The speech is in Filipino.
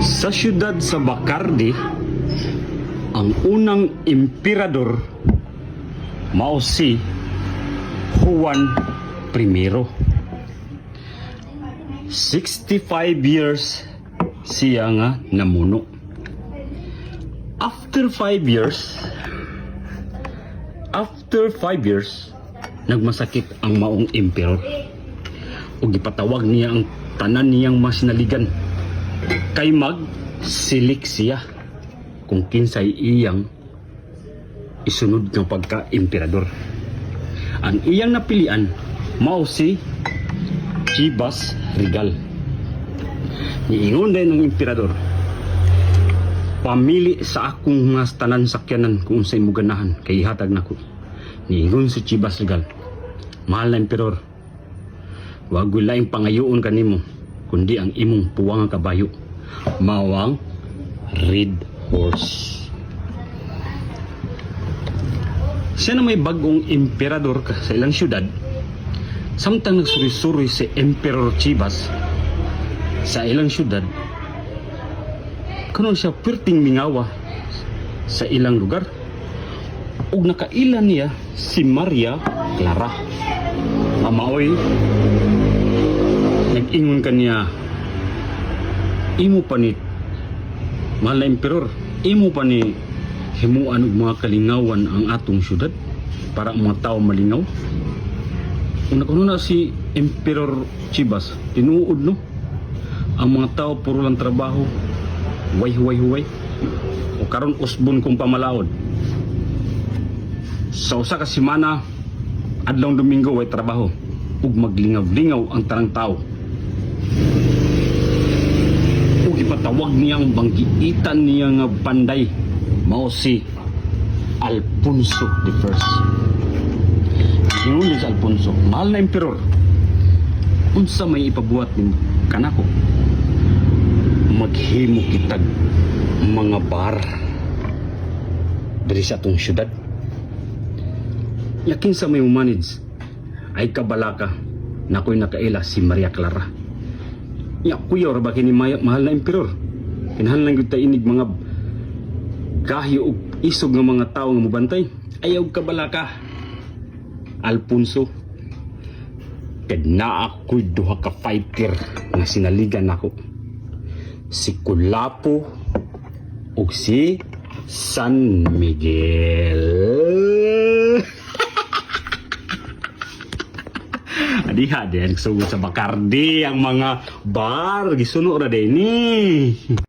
Sa siyudad sa Bacardi, ang unang emperador mao si Juan I. 65 years siya nga namuno. After 5 years, nagmasakit ang maong emperor. Ug gipatawag niya ang tanan niyang masinaligan kay magsilik siya kung kinsay iyang isunod ng pagka-emperador. Ang iyang napilian mao si Chivas Regal. Niingon din ng emperador, pamili sa akong mga tanan sakyanan kung unsay mo ganahan kay ihatag nako. Niingon si Chivas Regal, mahal na emperor, wag laing pangayoon kanimo kundi ang imong puwang kabayo, mawang red horse. Siya na may bagong emperador sa ilang syudad. Samtang nagsuri-suri si Emperor Chivas sa ilang syudad, kanon siya perting mingawa sa ilang lugar. Ug nakailan niya si Maria Clara. Mamaoy, nag-ingon kaniya, imo pa ni mahal na emperor, imo pa ni himuan og mga kalingawan ang atong syudad para ang mga tao malingaw. Kung nakuno na si Emperor Chivas, tinuod no, ang mga tao puro lang trabaho, huway. O karon usbon kong pamalaod. Sa usa ka semana, adlaw Domingo way trabaho, ug maglingaw-lingaw ang tanang tao. Ug ipatawag niya ang banggiitan niya nga panday, mao si Alfonso I. Ingon sa Alfonso, mahal na emperor, unsa may ipabuhat ni kanako? Maghimo kitag mga bar diri sa atong syudad. Yakin sa may manage ay kabalaka na ako'y nakaila si Maria Clara. Ya kuya ra ba kini mahal na emperor? Kinahanglan gyud ta inig mga gahyo ug isog nga mga tawo nga mobantay. Ayaw kabalaka, Alfonso. Kad naa ako'y duha ka fighter nga sinaligan nako. Si Kulapo ug si San Miguel. Adiha din sugod sa Bacardi ang mga bar gisuno ra din ni.